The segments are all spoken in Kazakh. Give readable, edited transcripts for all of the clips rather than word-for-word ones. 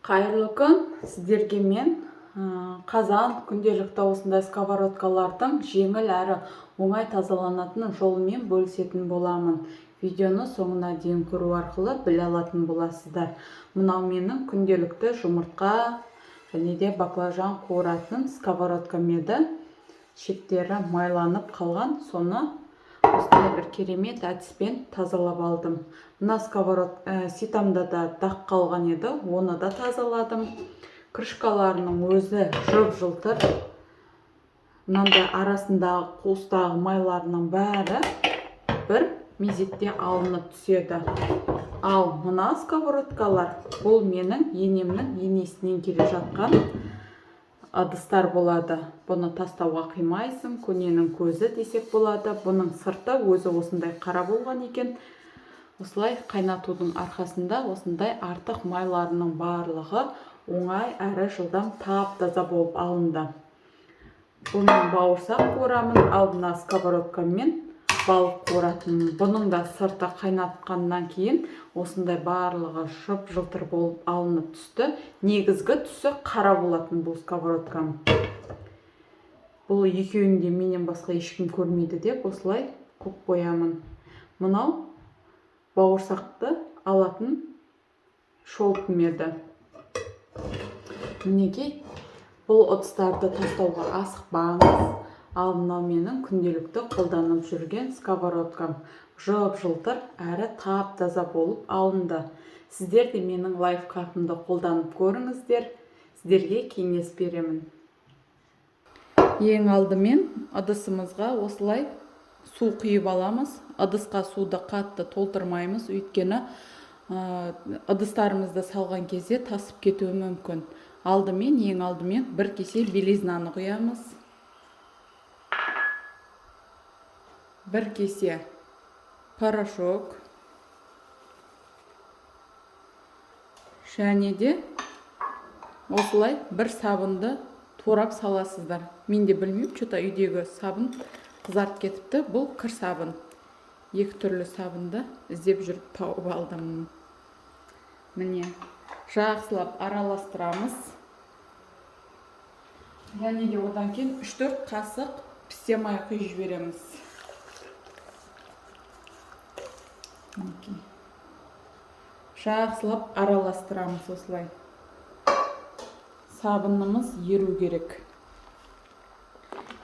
Қайырлы күн, сіздерге мен қазан күнделікті осындай сковородкалардың жеңіл әрі оңай тазаланатын жолымен бөлісетін боламын. Видеоны соңына дейін көру арқылы біле алатын боласыздар. Мынау менің күнделікті жұмыртқа және де баклажан қуыратын сковородкам еді. Шеттері майланып қалған, соны осындай бір керемет әдіспен тазалап алдым. Мына ситамда да дақ қалған еді, оны да тазаладым. Крышкаларының өзі жып-жылтыр. Мынандай арасындағы қуыстағы майларының бәрі бір мезетте алынып түседі. Ал мына сковородкалар бұл менің енемнің енесінен келе жатқан ыдыстар болады. Бұны тастауға қимайсың, көненің көзі десек болады. Бұның сырты өзі осындай қара болған екен. Осылай қайнатудың арқасында осындай артық майларының барлығы оңай әрі жылдам тап-таза болып алынды. Бұл мен бауырсақ қуырамын, ал мына сковородкаммен балық қуыратынмын. Бұның да сырты қайнатқаннан кейін осындай барлығы жып-жылтыр болып алынып түсті. Негізгі түсі қара болатын бұл сковородкам. Бұл екеуінде менен басқа ешкім көрмейді деп осылай қойып қоямын. Мынау бауырсақты алатын шолпым еді. Мінекей, бұл ыдыстарды тастауға асықпаңыз. Ал мынау менің күнделікті қолданып жүрген сковородкам. Жып-жылтыр әрі тап-таза болып алынды. Сіздер де менің лайфхакымды қолданып көріңіздер. Сіздерге кеңес беремін. Ең алдымен ыдысымызға осылай су құйып аламыз. Ыдысқа суды қатты толтырмаймыз, өйткені ыдыстарымызды салған кезде тасып кетуі мүмкін. Ең алдымен бір кесе белизнаны құямыз. Бір кесе порошок. Және де осылай бір сабынды турап саласыздар. Мен де білмеймін, что-то үйдегі сабын қызарып кетіпті. Бұл кір сабын. Екі түрлі сабынды іздеп жүріп тауып алдым. Міне, жақсылап араластырамыз. Және де одан кейін 3-4 қасық пісте май құйып жібереміз. Жақсылап араластырамыз осылай. Сабынымыз еру керек.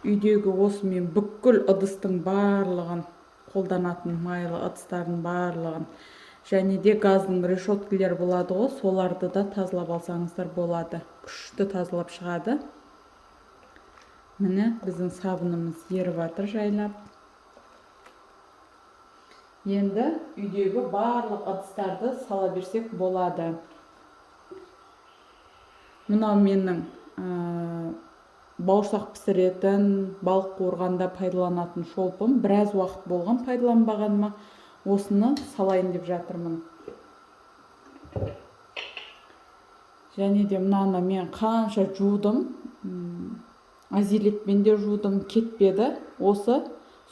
Үйдегі осымен бүкіл ыдыстың барлығын, қолданатын майлы ыдыстардың барлығын, және де газдың решеткілер болады ғой, соларды да тазалап алсаңыздар болады. Күшті тазалап шығады. Міне, біздің сабынымыз еріп жатыр жайлап. Енді үйдегі барлық ыдыстарды сала берсек болады. Мынау менің бауырсақ пісіретін, балық қуырғанда пайдаланатын шолпым. Біраз уақыт болған пайдаланбағаныма, осыны салайын деп жатырмын. Және де мынаны мен қанша жудым, азилетпен де жудым, кетпеді. Осы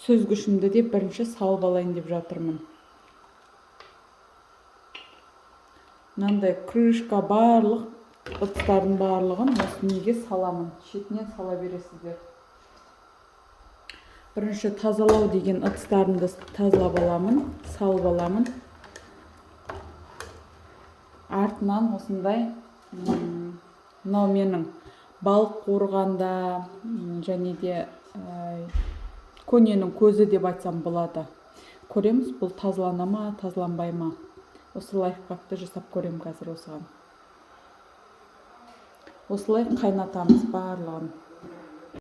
сүзгішімді де бірінші салып алайын деп жатырмын. Мынандай крышка барлық ыдыстардың барлығын осы неге саламын. Шетінен сала бересіздер. Бірінші тазалау деген ыдыстарымды тазалап аламын, салып аламын. Артынан осындай мынау менің балық қуырғанда және де көненің көзі деп айтсам болады. Көреміз, бұл тазалана ма, тазаланбай ма. Осы лайфхакты жасап көрем қазір осыған. Осылай қайнатамыз барлығын.